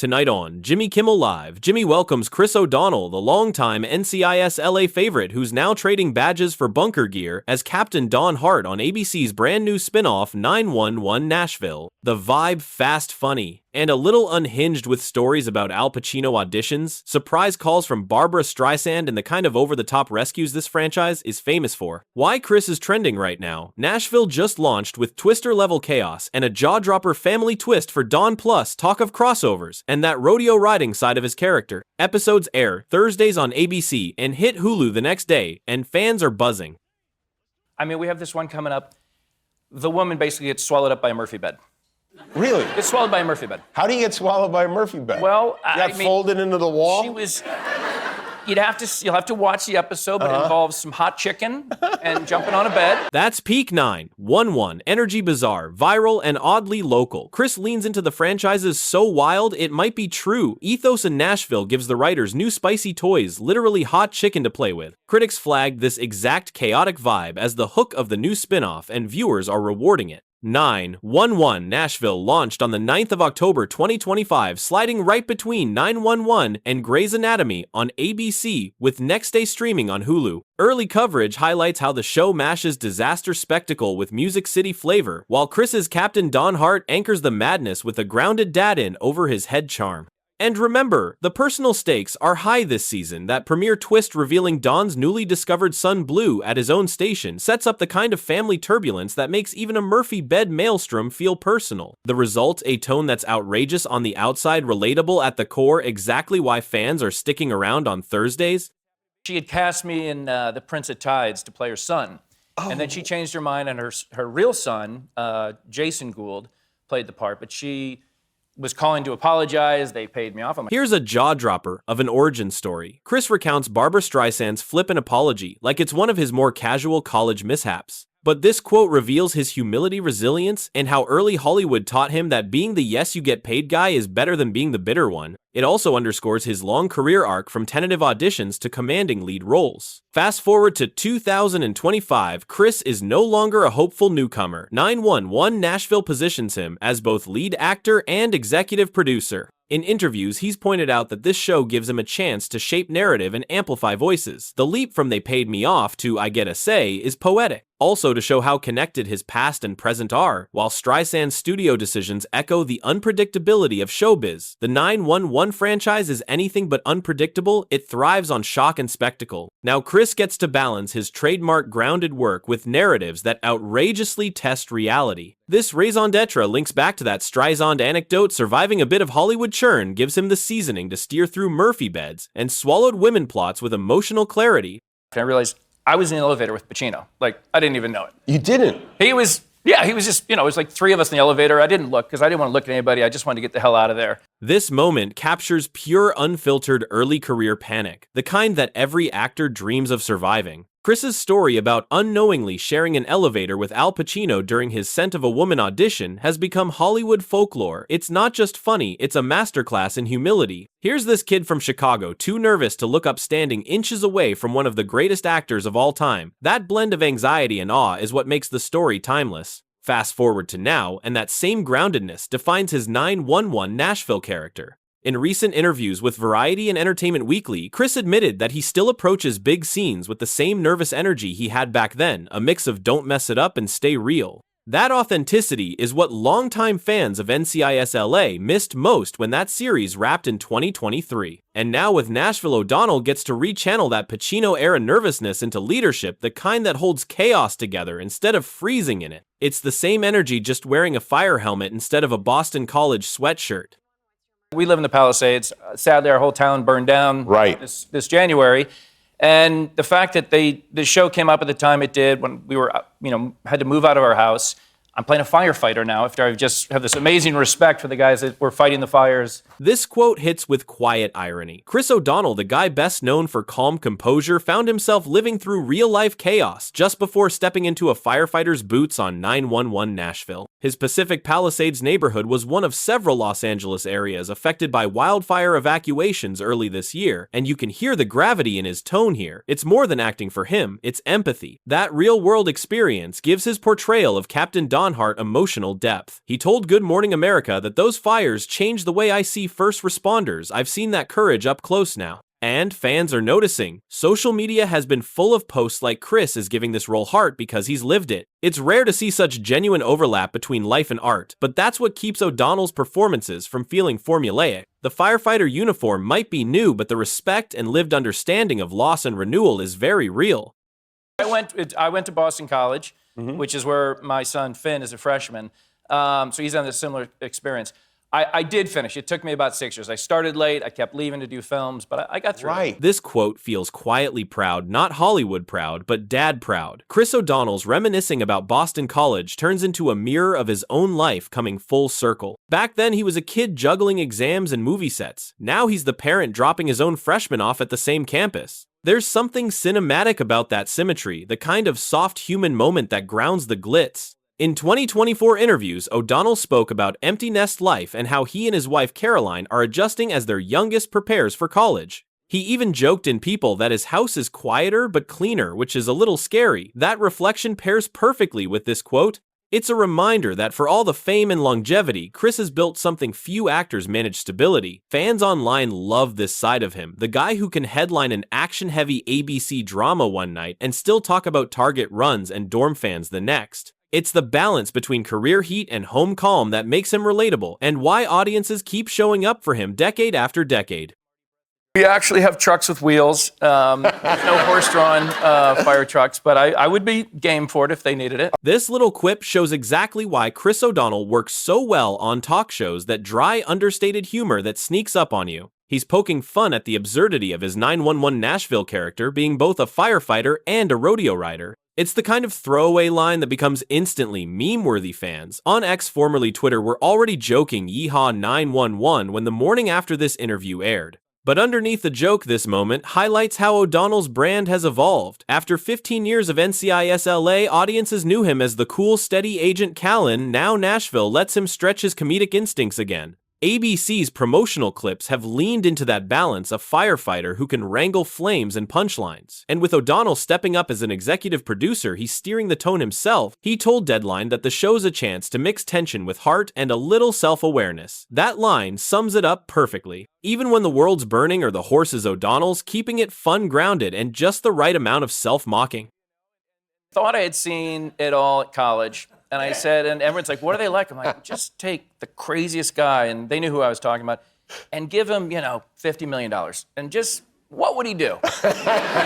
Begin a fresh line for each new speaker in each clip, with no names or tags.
Tonight on Jimmy Kimmel Live, Jimmy welcomes Chris O'Donnell, the longtime NCIS LA favorite who's now trading badges for bunker gear, as Captain Don Hart on ABC's brand new spin-off 911 Nashville. The vibe fast funny, and a little unhinged with stories about Al Pacino auditions, surprise calls from Barbra Streisand, and the kind of over-the-top rescues this franchise is famous for. Why Chris is trending right now. Nashville just launched with Twister-level chaos and a jaw-dropper family twist for Don, plus talk of crossovers and that rodeo riding side of his character. Episodes air Thursdays on ABC and hit Hulu the next day, and fans are buzzing.
I mean, we have this one coming up. The woman basically gets swallowed up by a Murphy bed.
Really?
Gets swallowed by a Murphy bed.
How do you get swallowed by a Murphy bed?
Well,
got folded into the wall?
She was. You'll have to watch the episode, but it involves some hot chicken and jumping on a bed.
That's peak 911, energy bizarre, viral, and oddly local. Chris leans into the franchise's so wild it might be true ethos in Nashville gives the writers new spicy toys, literally hot chicken to play with. Critics flagged this exact chaotic vibe as the hook of the new spin-off, and viewers are rewarding it. 911 Nashville launched on the 9th of October 2025, sliding right between 911 and Grey's Anatomy on ABC, with next day streaming on Hulu. Early coverage highlights how the show mashes disaster spectacle with Music City flavor, while Chris's Captain Don Hart anchors the madness with a grounded dad-in over his head charm. And remember, the personal stakes are high this season. That premiere twist revealing Don's newly discovered son Blue at his own station sets up the kind of family turbulence that makes even a Murphy bed maelstrom feel personal. The result, a tone that's outrageous on the outside, relatable at the core, exactly why fans are sticking around on Thursdays.
She had cast me in The Prince of Tides to play her son. And then she changed her mind, and her real son, Jason Gould, played the part, but she was calling to apologize. They paid me off.
Here's a jaw-dropper of an origin story. Chris recounts Barbra Streisand's flippant apology like it's one of his more casual college mishaps. But this quote reveals his humility, resilience, and how early Hollywood taught him that being the yes-you-get-paid guy is better than being the bitter one. It also underscores his long career arc from tentative auditions to commanding lead roles. Fast forward to 2025, Chris is no longer a hopeful newcomer. 911 Nashville positions him as both lead actor and executive producer. In interviews, he's pointed out that this show gives him a chance to shape narrative and amplify voices. The leap from "they paid me off" to "I get a say" is poetic. Also to show how connected his past and present are, while Streisand's studio decisions echo the unpredictability of showbiz. The 911 franchise is anything but unpredictable. It thrives on shock and spectacle. Now Chris gets to balance his trademark grounded work with narratives that outrageously test reality. This raison d'etre links back to that Streisand anecdote. Surviving a bit of Hollywood churn gives him the seasoning to steer through Murphy beds and swallowed women plots with emotional clarity.
I realized I was in the elevator with Pacino. Like, I didn't even know it.
You didn't?
He was just, it was like three of us in the elevator. I didn't look because I didn't want to look at anybody. I just wanted to get the hell out of there.
This moment captures pure, unfiltered early career panic, the kind that every actor dreams of surviving. Chris's story about unknowingly sharing an elevator with Al Pacino during his Scent of a Woman audition has become Hollywood folklore. It's not just funny, it's a masterclass in humility. Here's this kid from Chicago, too nervous to look up, standing inches away from one of the greatest actors of all time. That blend of anxiety and awe is what makes the story timeless. Fast forward to now, and that same groundedness defines his 911 Nashville character. In recent interviews with Variety and Entertainment Weekly, Chris admitted that he still approaches big scenes with the same nervous energy he had back then, a mix of don't mess it up and stay real. That authenticity is what longtime fans of NCIS LA missed most when that series wrapped in 2023. And now with Nashville, O'Donnell gets to rechannel that Pacino-era nervousness into leadership, the kind that holds chaos together instead of freezing in it. It's the same energy, just wearing a fire helmet instead of a Boston College sweatshirt.
We live in the Palisades. Sadly, our whole town burned down this January. And the fact that the show came up at the time it did, when we were, had to move out of our house. I'm playing a firefighter now after I just have this amazing respect for the guys that were fighting the fires.
This quote hits with quiet irony. Chris O'Donnell, the guy best known for calm composure, found himself living through real-life chaos just before stepping into a firefighter's boots on 911 Nashville. His Pacific Palisades neighborhood was one of several Los Angeles areas affected by wildfire evacuations early this year, and you can hear the gravity in his tone here. It's more than acting for him, it's empathy. That real-world experience gives his portrayal of Captain Don Don Hart emotional depth. He told Good Morning America that those fires changed the way I see first responders. I've seen that courage up close now. And fans are noticing. Social media has been full of posts like Chris is giving this role heart because he's lived it. It's rare to see such genuine overlap between life and art, but that's what keeps O'Donnell's performances from feeling formulaic. The firefighter uniform might be new, but the respect and lived understanding of loss and renewal is very real.
I went to Boston College, which is where my son Finn is a freshman, so he's had a similar experience. I did finish. It took me about 6 years. I started late. I kept leaving to do films, but I got through it.
This quote feels quietly proud, not Hollywood proud, but dad proud. Chris O'Donnell's reminiscing about Boston College turns into a mirror of his own life coming full circle. Back then, he was a kid juggling exams and movie sets. Now he's the parent dropping his own freshman off at the same campus. There's something cinematic about that symmetry, the kind of soft human moment that grounds the glitz. In 2024 interviews, O'Donnell spoke about empty nest life and how he and his wife Caroline are adjusting as their youngest prepares for college. He even joked in People that his house is quieter but cleaner, which is a little scary. That reflection pairs perfectly with this quote. It's a reminder that for all the fame and longevity, Chris has built something few actors manage: stability. Fans online love this side of him, the guy who can headline an action-heavy ABC drama one night and still talk about Target runs and dorm fans the next. It's the balance between career heat and home calm that makes him relatable, and why audiences keep showing up for him decade after decade.
We actually have trucks with wheels. No horse-drawn fire trucks, but I would be game for it if they needed it.
This little quip shows exactly why Chris O'Donnell works so well on talk shows, that dry, understated humor that sneaks up on you. He's poking fun at the absurdity of his 911 Nashville character being both a firefighter and a rodeo rider. It's the kind of throwaway line that becomes instantly meme-worthy. Fans on X, formerly Twitter, were already joking "Yeehaw 911" when the morning after this interview aired. But underneath the joke, this moment highlights how O'Donnell's brand has evolved. After 15 years of NCIS LA, audiences knew him as the cool, steady Agent Callan. Now Nashville lets him stretch his comedic instincts again. ABC's promotional clips have leaned into that balance, a firefighter who can wrangle flames and punchlines. And with O'Donnell stepping up as an executive producer, he's steering the tone himself. He told Deadline that the show's a chance to mix tension with heart and a little self-awareness. That line sums it up perfectly. Even when the world's burning or the horse is O'Donnell's, keeping it fun, grounded, and just the right amount of self-mocking.
Thought I had seen it all at college. And I said, and everyone's like, what are they like? I'm like, just take the craziest guy, and they knew who I was talking about, and give him, $50 million. And just, what would he do?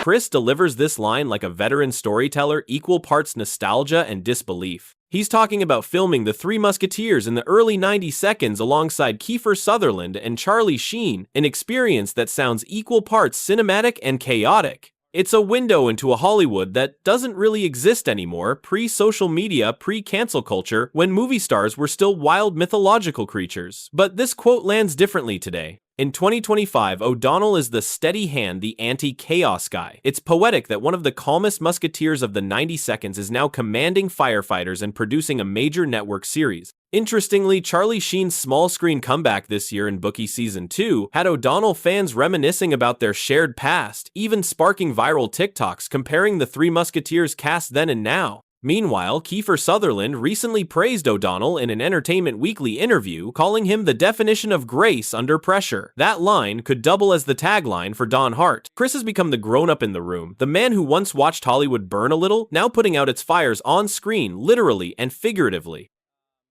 Chris delivers this line like a veteran storyteller, equal parts nostalgia and disbelief. He's talking about filming The Three Musketeers in the early 90 seconds alongside Kiefer Sutherland and Charlie Sheen, an experience that sounds equal parts cinematic and chaotic. It's a window into a Hollywood that doesn't really exist anymore, pre-social media, pre-cancel culture, when movie stars were still wild mythological creatures. But this quote lands differently today. In 2025, O'Donnell is the steady hand, the anti-chaos guy. It's poetic that one of the calmest musketeers of the 90 seconds is now commanding firefighters and producing a major network series. Interestingly, Charlie Sheen's small-screen comeback this year in Bookie Season 2 had O'Donnell fans reminiscing about their shared past, even sparking viral TikToks comparing the Three Musketeers cast then and now. Meanwhile, Kiefer Sutherland recently praised O'Donnell in an Entertainment Weekly interview, calling him the definition of grace under pressure. That line could double as the tagline for Don Hart. Chris has become the grown-up in the room, the man who once watched Hollywood burn a little, now putting out its fires on screen, literally and figuratively.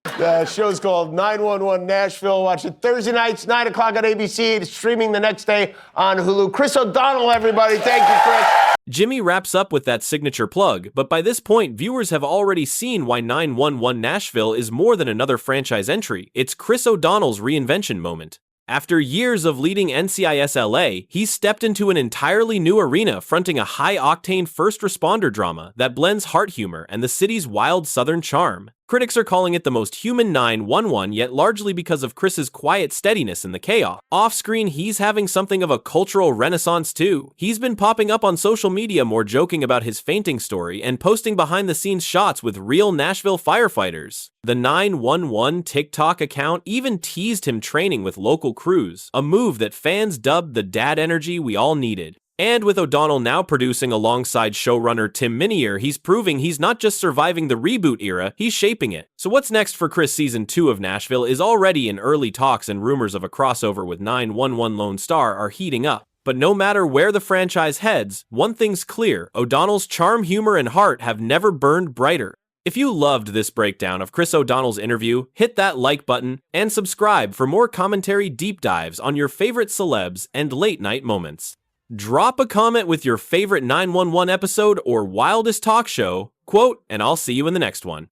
The show's called 911 Nashville. Watch it Thursday nights, 9 o'clock on ABC. It's streaming the next day on Hulu. Chris O'Donnell, everybody. Thank you, Chris.
Jimmy wraps up with that signature plug, but by this point, viewers have already seen why 911 Nashville is more than another franchise entry. It's Chris O'Donnell's reinvention moment. After years of leading NCIS LA, he's stepped into an entirely new arena, fronting a high-octane first responder drama that blends heart humor and the city's wild southern charm. Critics are calling it the most human 911, yet largely because of Chris's quiet steadiness in the chaos. Off-screen, he's having something of a cultural renaissance too. He's been popping up on social media more, joking about his fainting story and posting behind-the-scenes shots with real Nashville firefighters. The 911 TikTok account even teased him training with local crews, a move that fans dubbed the dad energy we all needed. And with O'Donnell now producing alongside showrunner Tim Minear, he's proving he's not just surviving the reboot era, he's shaping it. So what's next for Chris? Season 2 of Nashville is already in early talks, and rumors of a crossover with 911 Lone Star are heating up. But no matter where the franchise heads, one thing's clear: O'Donnell's charm, humor, and heart have never burned brighter. If you loved this breakdown of Chris O'Donnell's interview, hit that like button and subscribe for more commentary deep dives on your favorite celebs and late night moments. Drop a comment with your favorite 911 episode or wildest talk show quote, and I'll see you in the next one.